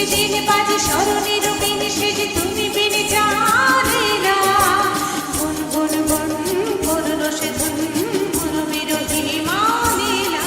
সেদিন বাজে স্মরণের বিন সেজে তুমি বিনে জানে না গুন গুন গুন করুণ সে ধুন গুরু বিরোধী মানে না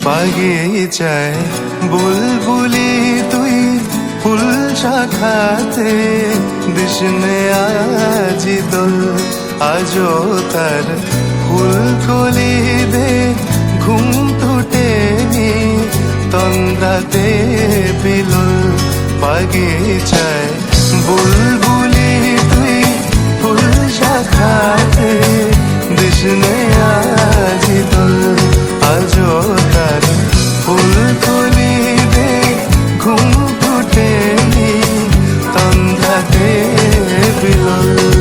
বাগিচায় বুলবুলি তুই ফুল শাখাতে দিশনে আজি দোল আজো তার ফুল কলি দে ঘুম টুটেনি তন্দাতে বিলুল বাগিচায় বুলবুলি তুই ফুল শাখাতে দিশনে আজি দোল আজো তার ফুল কলি দে ঘুম টুটেনি তন্দাতে বিলুল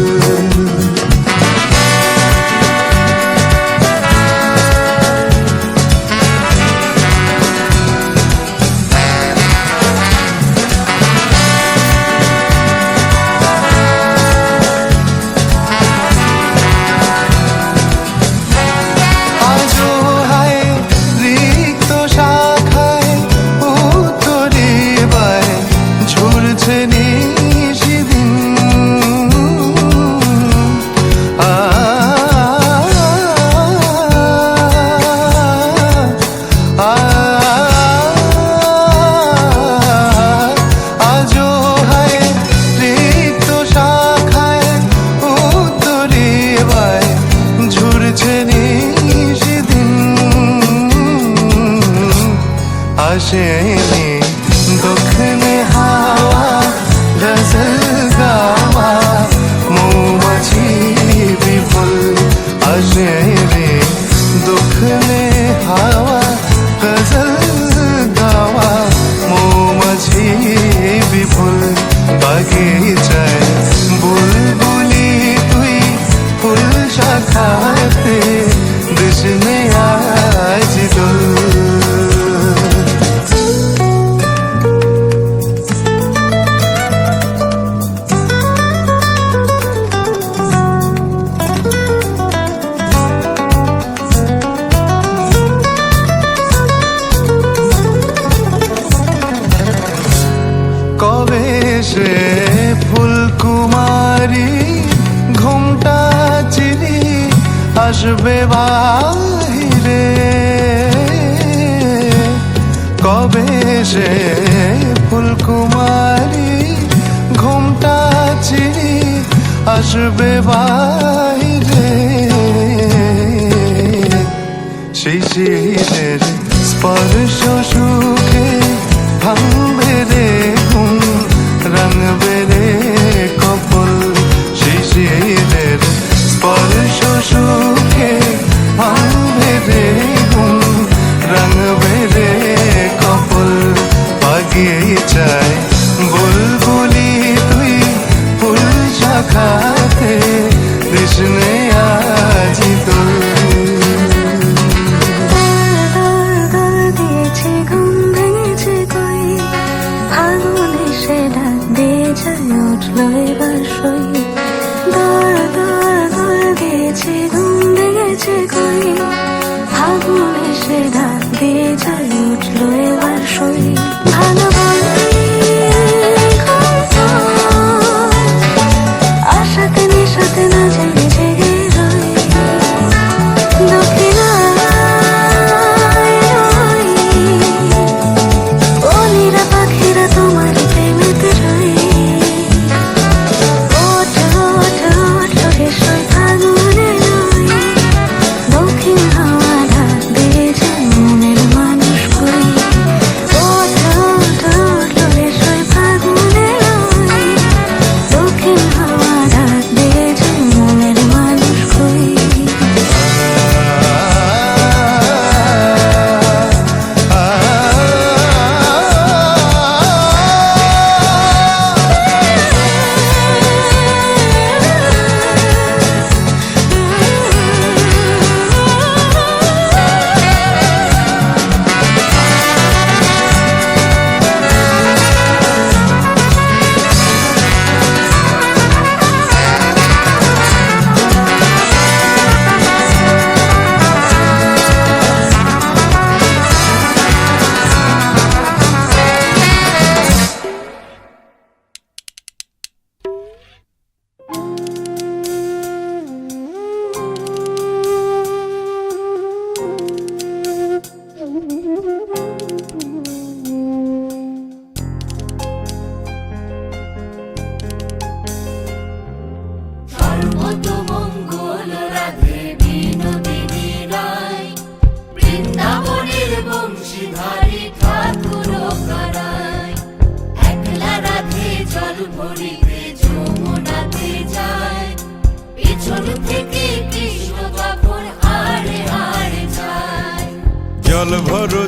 কুমারী ঘুমটা চিরি আসবে বাহিরে, কবে সে ফুলকুমারী ঘুমটা চিরি আসবে বাহিরে। শিশিরের স্পর্শ সুখে ভাঙবে রে ঘুম, রাঙবে রে কপল। শিশিরের স্পর্শ সুখে ভাঙবে রে ঘুম, রাঙবে রে কপল। বাগিচায় বুলবুলি তুই ফুল শাখাতে কৃষ্ণে আজি তোর।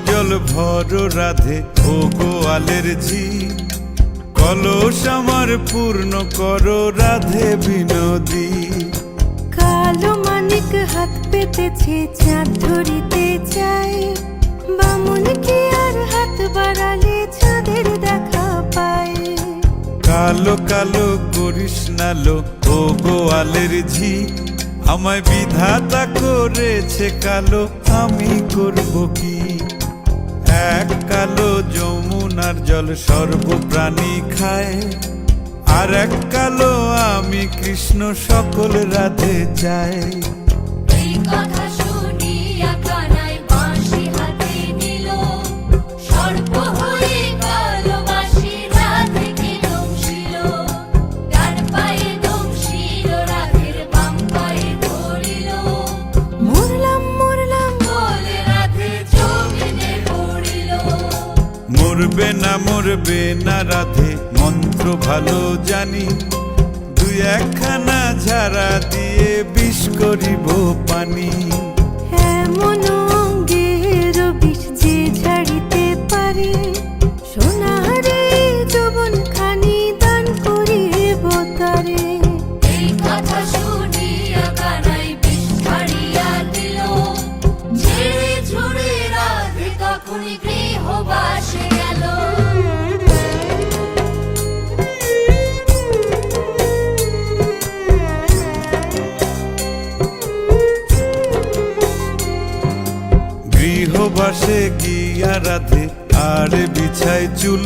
জল ভরো রাধে ও গোয়ালের ঝি, কলস আমার পূর্ণ করো রাধে বিনোদী। কালো মানিক হাত পেতেছে চাঁদ ধরিতে চাই, বামুন কি আর হাত বাড়ালে চাঁদের দেখা পায়। কালো কালো করিস নালো ও গোয়ালের ঝি, আমায় বিধাতা করেছে কালো, আমি করব কি? এক কালো যমুনার জল সর্বপ্রাণী খায়, আর এক কালো আমি কৃষ্ণ সকল রাধে চাই। এই কথা শুনিয়া কানাই বাঁশি হাতে নিল, সর্প হয়ে কালো বাঁশি রাধেকে দংশিল। ডান পায়ে দংশিল, রাধের বাম পায়ে ধরিল। মরলাম মরলাম বলে রাধে জমিনে পড়িল। মরবে না রাধে মন্ত্র ভালো জানি, দুই একখানা ঝাড়া দিয়ে বিষ করিব পানি। এমন অঙ্গের বিষ যে ঝাড়িতে পারে, সোনারে যৌবন খানি দান করিব তারে। এই কথা শুনিয়া কানাই বিষ ছাড়িয়া দিল, ঝেড়ে ঝুড়ে রাধে তখনই গৃহবাসে গেল। গৃহবাসে গিয়া রাধে আর বিছায় চুল,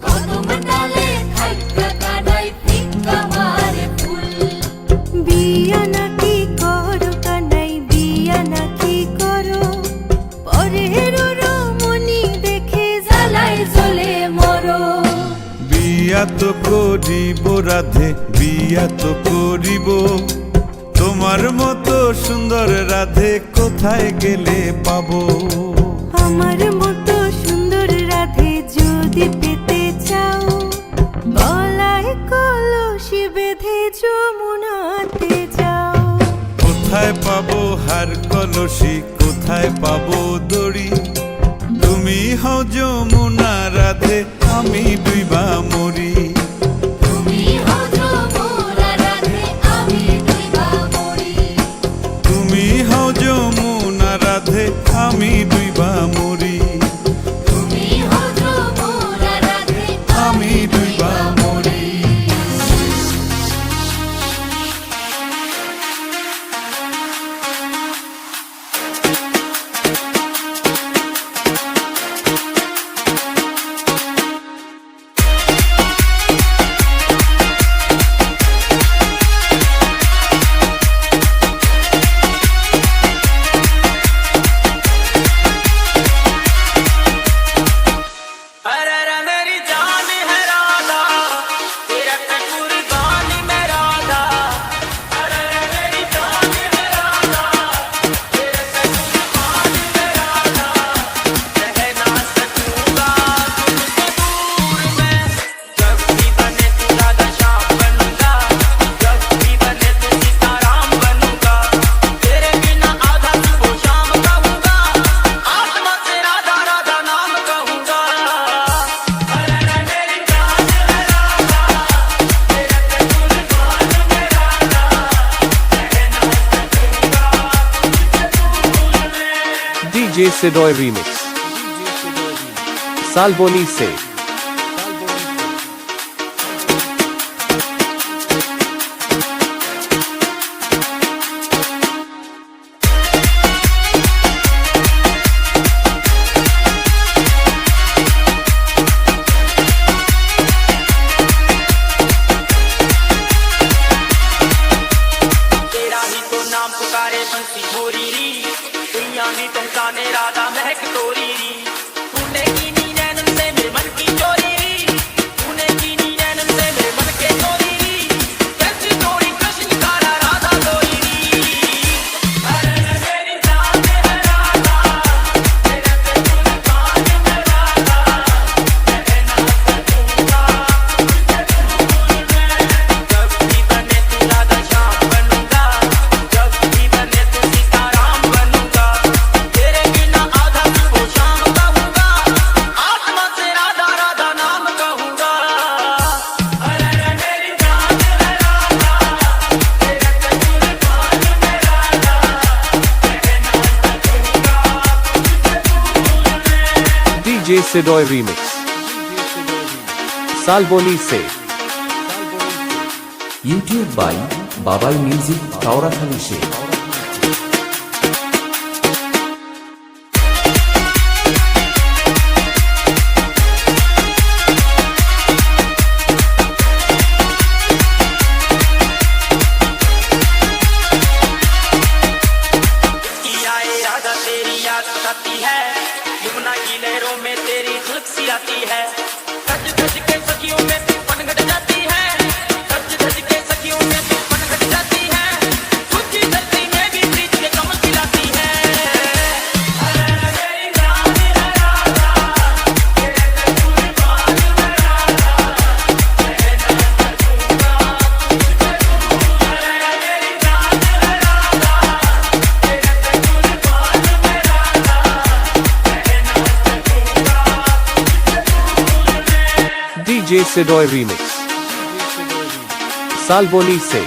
কদম ডালে থাইকা কানাই ফিক্কা মারে করিব রাধে, বিয়া তো করিব। তোমার মতো সুন্দর রাধে কোথায় গেলে পাবো? আমার মতো সুন্দর রাধে যদি পেতে চাও, গলায় কলসি বেঁধে যমুনাতে যাও। কোথায় পাবো হার কলসি, কোথায় পাবো দড়ি? তুমি হও যমুনা রাধে, আমি ডুইবা মরি। তুমি হও যমুনা রাধে, আমি ডুইবা মরি। তুমি হও যমুনা রাধে, আমি ডুইবা মরি। তুমি হও যমুনা রাধে, আমি ডুইবা মরি। अरे रे मेरी जान है राधा, तेरा कुर्बान में राधा। अरे रे मेरी जान है राधा, तेरा कुर्बान में राधा। रह ना सकूंगा तुझसे दूर मैं, जब भी बने तू राधा श्याम बनूंगा, जब भी बने तू सीताराम बनूंगा। तेरे बिना आधा सुबह शाम कहूंगा, आत्मा से राधा राधा नाम कहूंगा। अरे रे मेरी जान है राधा, तेरा कुर्बान में राधा। रहना सकूंगा तुझसे दूर मैं। DJ Sidoy Remix Salboni Se तेरा ही तो नाम पुकारे बंसी छोरी री, दुनिया में पहचाने राधा महक तोरी री। तूने की नी नैनन से मेरे मन की चोरी री, तूने की नी नैनन से मेरे मन के चोरी री। कैसी चोरी कृष्ण कारा राधा तोरी री। अरे रे मेरी जान है राधा, तेरा कुर्बान में राधा। रहना सकूंगा तुझसे दूर मैं, जब भी बने तू राधा श्याम बनूंगा, जब भी बने तू सीताराम बनूंगा। तेरे बिना आधा सुबह शाम कहूंगा, आत्मा से राधा राधा नाम कहूंगा। अरे रे मेरी जान है राधा, तेरा कुर्बान में राधा। रहना सकूंगा तुझसे दूर मैं। DJ Sidoy Remix Salboni Se YouTube by Babai music Kaorakhali সে। की आए राधा तेरी याद सताती है, यमुना की लहरों में तेरी झलक सी आती है। सज धज के सखियों में तू पनघट जाती है, सज धज के सखियों में तू पनघट जाती है। सूखी धरती में भी प्रीत के कमल खिलाती है। अरे रे मेरी जान है राधा, तेरा कुर्बान में राधा। रहना सकूंगा तुझसे दूर मैं। अरे रे मेरी जान है राधा, तेरा कुर्बान में राधा। रहना सकूंगा तुझसे दूर मैं। DJ Sidoy Remix Salboni Se